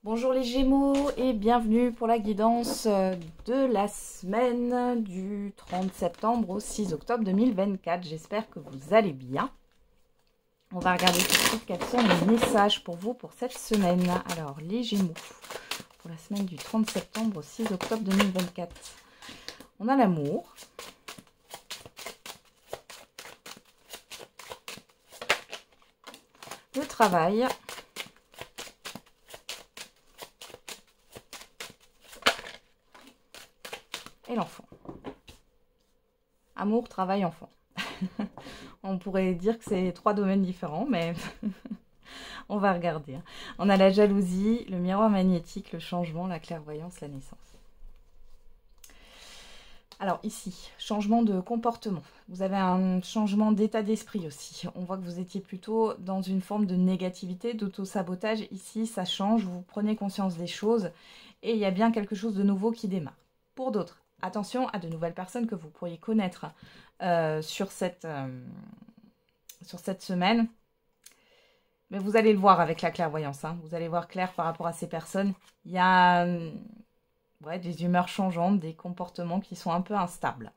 Bonjour les Gémeaux et bienvenue pour la guidance de la semaine du 30 septembre au 6 octobre 2024. J'espère que vous allez bien. On va regarder tout de suite quels sont les messages pour vous pour cette semaine. Alors les Gémeaux, pour la semaine du 30 septembre au 6 octobre 2024. On a l'amour. Le travail. Et l'enfant. Amour, travail, enfant. On pourrait dire que c'est trois domaines différents, mais on va regarder. On a la jalousie, le miroir magnétique, le changement, la clairvoyance, la naissance. Alors ici, changement de comportement. Vous avez un changement d'état d'esprit aussi. On voit que vous étiez plutôt dans une forme de négativité, d'auto-sabotage. Ici, ça change, vous prenez conscience des choses et il y a bien quelque chose de nouveau qui démarre. Pour d'autres, attention à de nouvelles personnes que vous pourriez connaître sur cette semaine. Mais vous allez le voir avec la clairvoyance. Vous allez voir clair par rapport à ces personnes. Il y a des humeurs changeantes, des comportements qui sont un peu instables.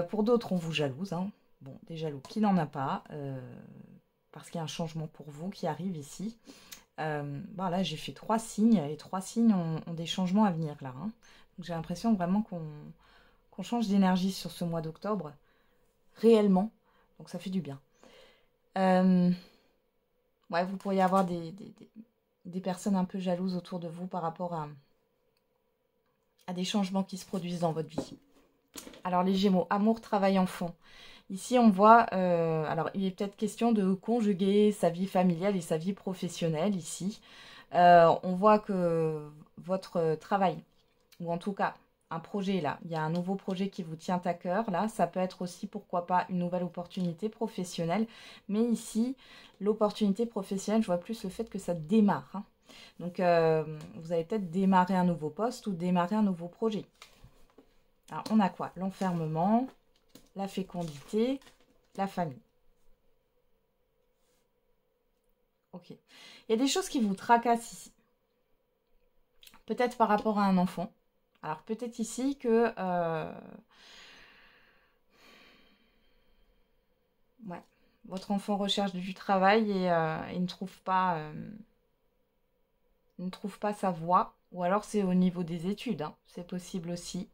Pour d'autres, on vous jalouse. Bon, des jaloux qui n'en a pas. Parce qu'il y a un changement pour vous qui arrive ici. Là, j'ai fait 3 signes. Et 3 signes ont des changements à venir là. Donc, j'ai l'impression vraiment qu'on change d'énergie sur ce mois d'octobre. Réellement. Donc, ça fait du bien. Vous pourriez avoir des personnes un peu jalouses autour de vous par rapport à des changements qui se produisent dans votre vie. Alors les Gémeaux, amour, travail, enfant. Ici on voit, alors il est peut-être question de conjuguer sa vie familiale et sa vie professionnelle ici. On voit que votre travail, ou en tout cas un projet là, il y a un nouveau projet qui vous tient à cœur là, ça peut être aussi pourquoi pas une nouvelle opportunité professionnelle, mais ici l'opportunité professionnelle, je vois plus le fait que ça démarre. Donc vous allez peut-être démarrer un nouveau poste ou démarrer un nouveau projet. Alors on a quoi? L'enfermement, la fécondité, la famille. Ok. Il y a des choses qui vous tracassent ici. Peut-être par rapport à un enfant. Alors peut-être ici que votre enfant recherche du travail et il ne trouve pas sa voie. Ou alors c'est au niveau des études. C'est possible aussi.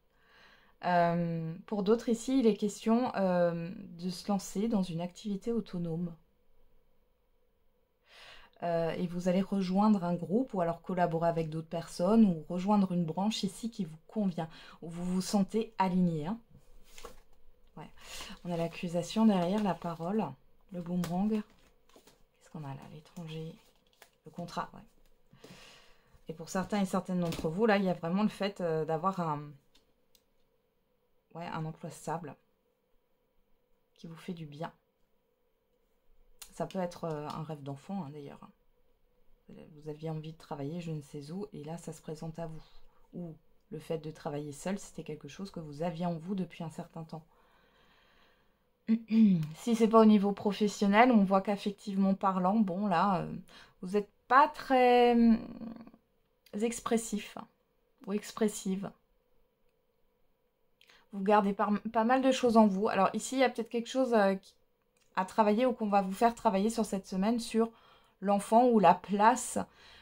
Pour d'autres ici, il est question de se lancer dans une activité autonome. Et vous allez rejoindre un groupe ou alors collaborer avec d'autres personnes ou rejoindre une branche ici qui vous convient, où vous vous sentez aligné. On a l'accusation derrière, la parole, le boomerang. Qu'est-ce qu'on a là? L'étranger, le contrat. Et pour certains et certaines d'entre vous, là, il y a vraiment le fait d'avoir un emploi stable qui vous fait du bien. Ça peut être un rêve d'enfant d'ailleurs. Vous aviez envie de travailler je ne sais où et là ça se présente à vous. Ou le fait de travailler seul, c'était quelque chose que vous aviez en vous depuis un certain temps. Si c'est pas au niveau professionnel, on voit qu'effectivement parlant, bon là, vous n'êtes pas très expressif ou expressive. Vous gardez pas mal de choses en vous. Alors ici, il y a peut-être quelque chose à travailler ou qu'on va vous faire travailler sur cette semaine sur l'enfant ou la place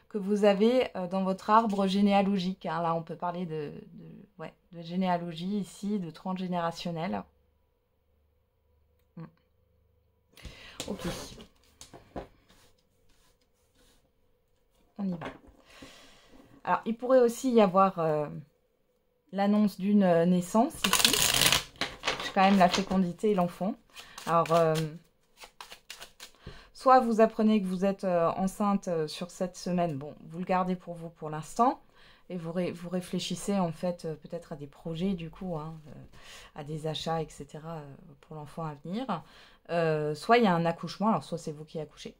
que vous avez dans votre arbre généalogique. Là, on peut parler de généalogie ici, de transgénérationnel. Ok. On y va. Alors, il pourrait aussi y avoir l'annonce d'une naissance ici. J'ai quand même la fécondité et l'enfant. Alors, soit vous apprenez que vous êtes enceinte sur cette semaine. Bon, vous le gardez pour vous pour l'instant. Et vous réfléchissez en fait peut-être à des projets du coup, à des achats, etc. Pour l'enfant à venir. Soit il y a un accouchement, alors soit c'est vous qui accouchez,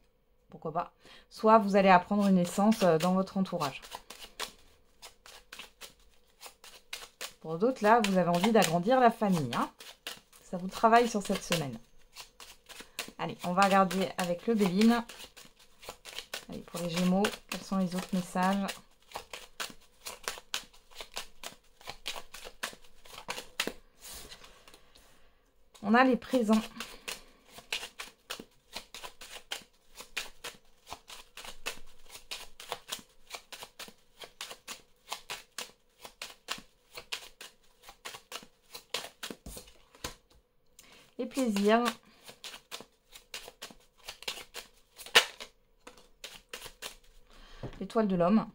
pourquoi pas. Soit vous allez apprendre une naissance dans votre entourage. Pour d'autres, là, vous avez envie d'agrandir la famille. Ça vous travaille sur cette semaine. Allez, on va regarder avec le Béline. Allez, pour les Gémeaux, quels sont les autres messages? On a les présents. Les plaisirs. L'étoile de l'homme.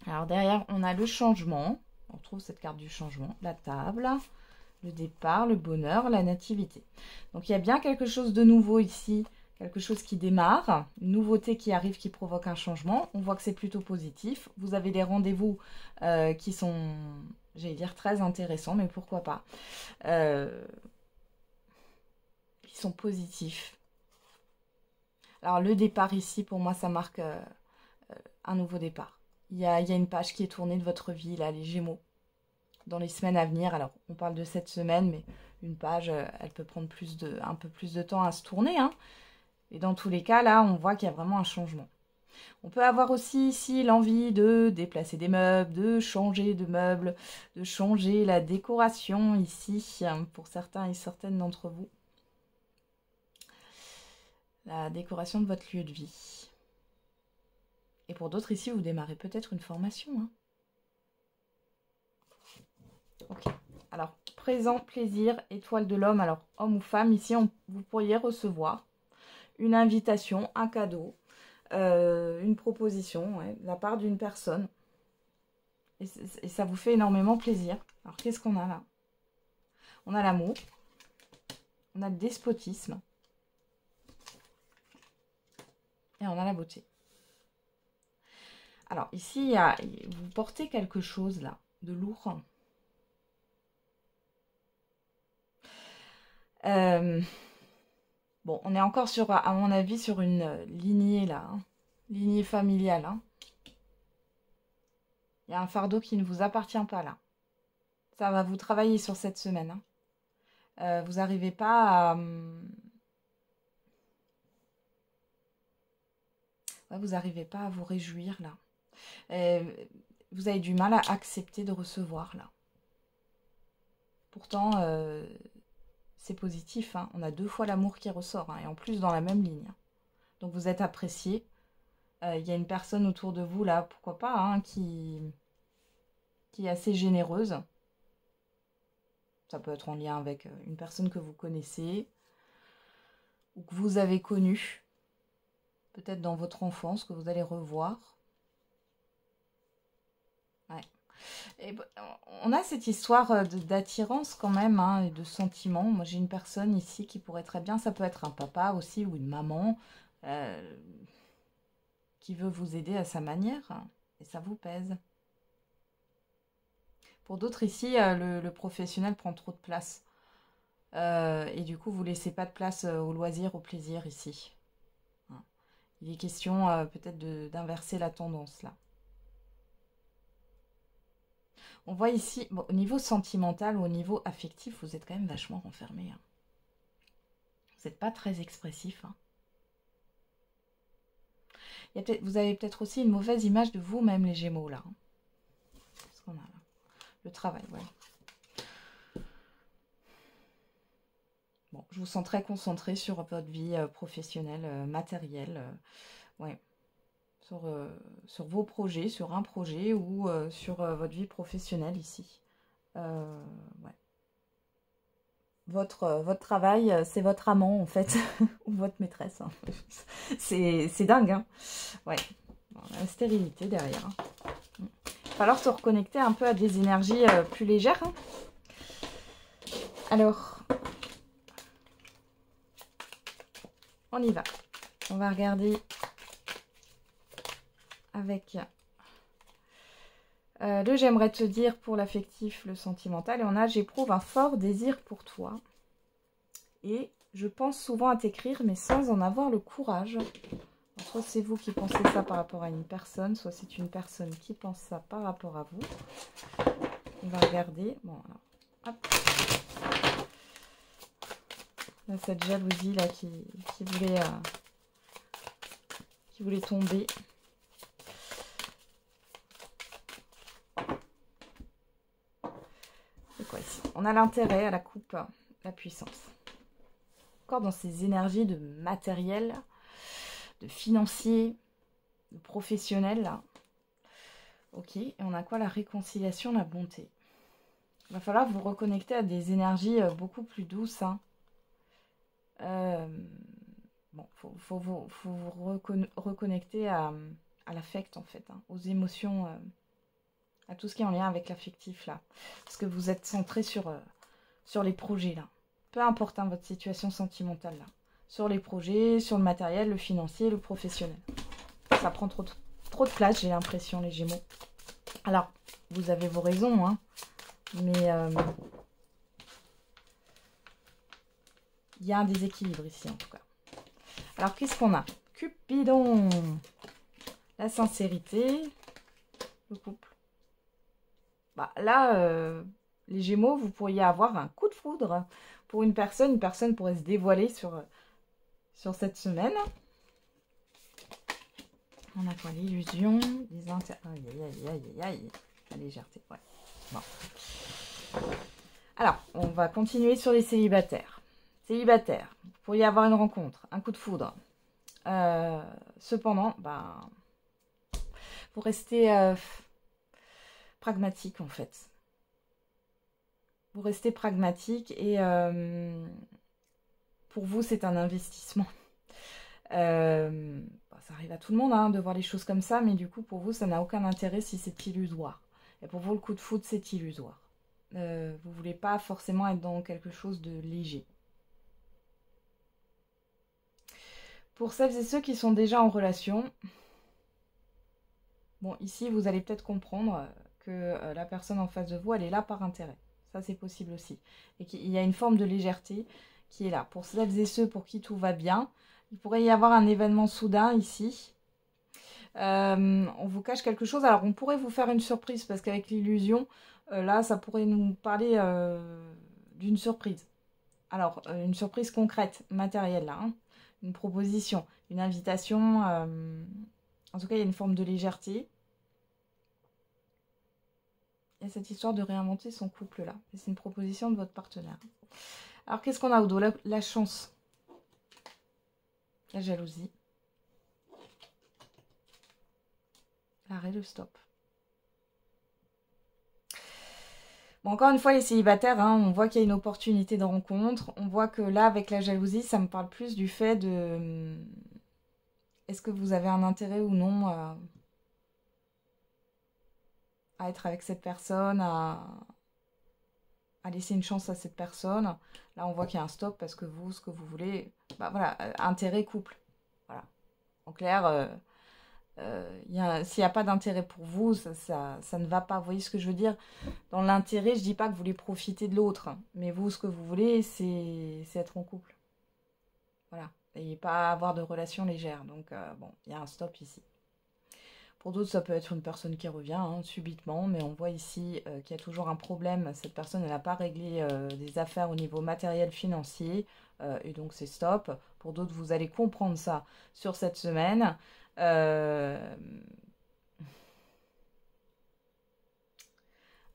Alors derrière, on a le changement. On retrouve cette carte du changement. La table, le départ, le bonheur, la nativité. Donc il y a bien quelque chose de nouveau ici. Quelque chose qui démarre. Une nouveauté qui arrive, qui provoque un changement. On voit que c'est plutôt positif. Vous avez des rendez-vous qui sont, j'allais dire, très intéressants. Mais pourquoi pas. Qui sont positifs. Alors le départ ici, pour moi, ça marque un nouveau départ. Il y a une page qui est tournée de votre vie, là, les Gémeaux, dans les semaines à venir. Alors, on parle de cette semaine, mais une page, elle peut prendre un peu plus de temps à se tourner. Hein. Et dans tous les cas, là, on voit qu'il y a vraiment un changement. On peut avoir aussi ici l'envie de déplacer des meubles, de changer de meubles, de changer la décoration ici, pour certains et certaines d'entre vous. La décoration de votre lieu de vie. Et pour d'autres ici, vous démarrez peut-être une formation. Hein. Ok. Alors, présent, plaisir, étoile de l'homme. Alors, homme ou femme, ici, vous pourriez recevoir une invitation, un cadeau, une proposition de la part d'une personne. Et ça vous fait énormément plaisir. Alors, qu'est-ce qu'on a là? On a l'amour. On a le despotisme. Et on a la beauté. Alors, ici, vous portez quelque chose, là, de lourd. Bon, on est encore sur, à mon avis, sur une lignée, là. Hein, lignée familiale. Hein. Il y a un fardeau qui ne vous appartient pas, là. Ça va vous travailler sur cette semaine. Hein. Vous n'arrivez pas à... Ouais, vous n'arrivez pas à vous réjouir, là. Vous avez du mal à accepter de recevoir, là. Pourtant, c'est positif. Hein. On a 2 fois l'amour qui ressort. Hein, et en plus, dans la même ligne. Hein. Donc, vous êtes apprécié. Il y a une personne autour de vous, là, pourquoi pas, hein, qui est assez généreuse. Ça peut être en lien avec une personne que vous connaissez ou que vous avez connue. Peut-être dans votre enfance, que vous allez revoir. Ouais. Et on a cette histoire d'attirance quand même, hein, et de sentiments. Moi, j'ai une personne ici qui pourrait très bien, ça peut être un papa aussi ou une maman, qui veut vous aider à sa manière, hein, et ça vous pèse. Pour d'autres ici, le professionnel prend trop de place. Et du coup, vous ne laissez pas de place au loisir, au plaisir ici. Hein. Il est question peut-être d'inverser la tendance là. On voit ici, bon, au niveau sentimental ou au niveau affectif, vous êtes quand même vachement renfermé. Hein. Vous n'êtes pas très expressif. Hein. Vous avez peut-être aussi une mauvaise image de vous-même, les Gémeaux, là. Hein. Qu'est-ce qu'on a là? Le travail, voilà. Bon, je vous sens très concentré sur votre vie professionnelle, matérielle. Ouais. Sur vos projets, sur un projet ou sur votre vie professionnelle ici. Ouais. Votre travail, c'est votre amant en fait, ou votre maîtresse. Hein. C'est dingue. Hein. Ouais. Bon, la stérilité derrière. Hein. Il va falloir se reconnecter un peu à des énergies plus légères. Hein. Alors, on y va. On va regarder avec le j'aimerais te dire pour l'affectif, le sentimental. Et on a j'éprouve un fort désir pour toi. Et je pense souvent à t'écrire, mais sans en avoir le courage. Soit c'est vous qui pensez ça par rapport à une personne, soit c'est une personne qui pense ça par rapport à vous. On va regarder. Bon, alors, hop. Là, cette jalousie là qui qui voulait tomber. C'est quoi ici? On a l'intérêt à la coupe, la puissance. Encore dans ces énergies de matériel, de financier, de professionnel, là. Ok, et on a quoi? La réconciliation, la bonté. Il va falloir vous reconnecter à des énergies beaucoup plus douces. Hein. Bon, faut vous reconnecter à l'affect, en fait, hein, aux émotions, à tout ce qui est en lien avec l'affectif, là. Parce que vous êtes centré sur les projets, là. Peu importe hein, votre situation sentimentale, là. Sur les projets, sur le matériel, le financier, le professionnel. Ça prend trop de place, j'ai l'impression, les Gémeaux. Alors, vous avez vos raisons, hein, mais il y a un déséquilibre ici, en tout cas. Alors, qu'est-ce qu'on a? Cupidon. La sincérité. Le couple. Bah, là, les Gémeaux, vous pourriez avoir un coup de foudre pour une personne. Une personne pourrait se dévoiler sur cette semaine. On a quoi? L'illusion, les aïe. La légèreté, ouais. Bon. Alors, on va continuer sur les célibataires. Célibataires, vous pourriez avoir une rencontre, un coup de foudre. Cependant, ben, vous restez pragmatique en fait. Vous restez pragmatique et pour vous, c'est un investissement. Ça arrive à tout le monde hein, de voir les choses comme ça, mais du coup, pour vous, ça n'a aucun intérêt si c'est illusoire. Et pour vous, le coup de foudre, c'est illusoire. Vous ne voulez pas forcément être dans quelque chose de léger. Pour celles et ceux qui sont déjà en relation, bon, ici, vous allez peut-être comprendre que la personne en face de vous, elle est là par intérêt. Ça, c'est possible aussi. Et qu'il y a une forme de légèreté qui est là. Pour celles et ceux pour qui tout va bien, il pourrait y avoir un événement soudain ici. On vous cache quelque chose. Alors, on pourrait vous faire une surprise parce qu'avec l'illusion, là, ça pourrait nous parler d'une surprise. Alors, une surprise concrète, matérielle, là. Hein. Une proposition, une invitation. En tout cas, il y a une forme de légèreté. Il y a cette histoire de réinventer son couple, là. Et c'est une proposition de votre partenaire. Alors, qu'est-ce qu'on a au dos? La chance. La jalousie. L'arrêt, le stop. Bon, encore une fois, les célibataires, hein, on voit qu'il y a une opportunité de rencontre. On voit que là, avec la jalousie, ça me parle plus du fait de... Est-ce que vous avez un intérêt ou non à être avec cette personne, à laisser une chance à cette personne. Là, on voit qu'il y a un stop parce que vous, ce que vous voulez... Bah voilà, intérêt couple. Voilà. En clair... s'il n'y a pas d'intérêt pour vous, ça ne va pas. Vous voyez ce que je veux dire? Dans l'intérêt, je ne dis pas que vous voulez profiter de l'autre. Mais vous, ce que vous voulez, c'est être en couple. Voilà. Et pas avoir de relations légères. Donc, bon, il y a un stop ici. Pour d'autres, ça peut être une personne qui revient hein, subitement. Mais on voit ici qu'il y a toujours un problème. Cette personne, elle n'a pas réglé des affaires au niveau matériel, financier. Et donc, c'est stop. Pour d'autres, vous allez comprendre ça sur cette semaine.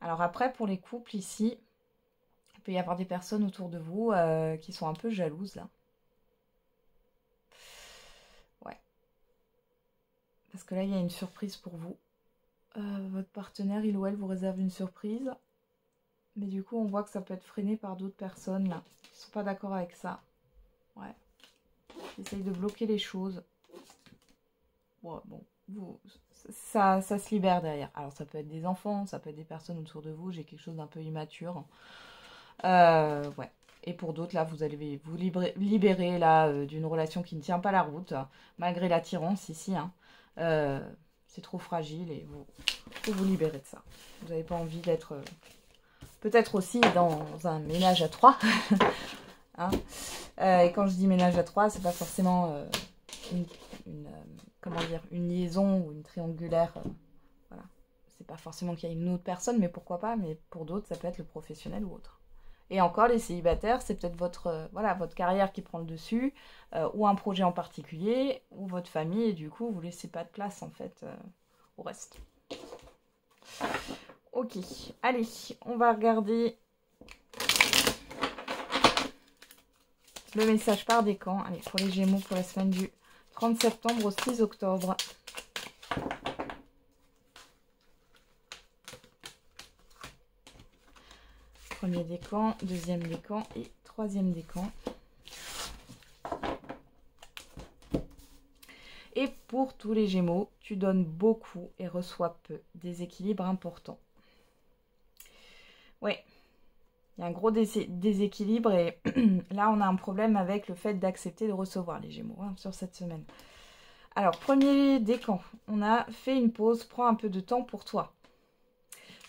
Alors après, pour les couples ici, il peut y avoir des personnes autour de vous qui sont un peu jalouses là. Ouais. Parce que là, il y a une surprise pour vous. Votre partenaire, il ou elle, vous réserve une surprise. Mais du coup, on voit que ça peut être freiné par d'autres personnes là. Qui ne sont pas d'accord avec ça. Ouais. J'essaye de bloquer les choses. Ouais, bon. Ça se libère derrière. Alors ça peut être des enfants, ça peut être des personnes autour de vous, j'ai quelque chose d'un peu immature. Ouais. Et pour d'autres, là, vous allez vous libérer là d'une relation qui ne tient pas la route, malgré l'attirance ici. Hein. C'est trop fragile et vous libérer de ça. Vous n'avez pas envie d'être peut-être aussi dans un ménage à trois. Hein. Et quand je dis ménage à trois, c'est pas forcément une liaison ou une triangulaire. Voilà. C'est pas forcément qu'il y a une autre personne, mais pourquoi pas. Mais pour d'autres, ça peut être le professionnel ou autre. Et encore, les célibataires, c'est peut-être votre, voilà, votre carrière qui prend le dessus, ou un projet en particulier, ou votre famille, et du coup, vous ne laissez pas de place, en fait, au reste. Ok, allez, on va regarder le message par décan. Allez, pour les Gémeaux, pour la semaine du 30 septembre au 6 octobre. Premier décan, deuxième décan et troisième décan. Et pour tous les Gémeaux, tu donnes beaucoup et reçois peu. Déséquilibre important. Ouais, il y a un gros déséquilibre et là, on a un problème avec le fait d'accepter de recevoir les Gémeaux hein, sur cette semaine. Alors, premier décan, on a fait une pause, prends un peu de temps pour toi.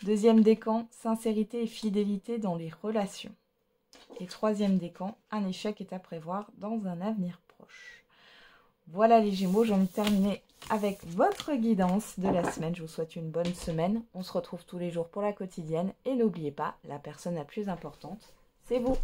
Deuxième décan, sincérité et fidélité dans les relations. Et troisième décan, un échec est à prévoir dans un avenir proche. Voilà les Gémeaux, j'en ai terminé avec votre guidance de la semaine. Je vous souhaite une bonne semaine. On se retrouve tous les jours pour la quotidienne. Et n'oubliez pas, la personne la plus importante, c'est vous.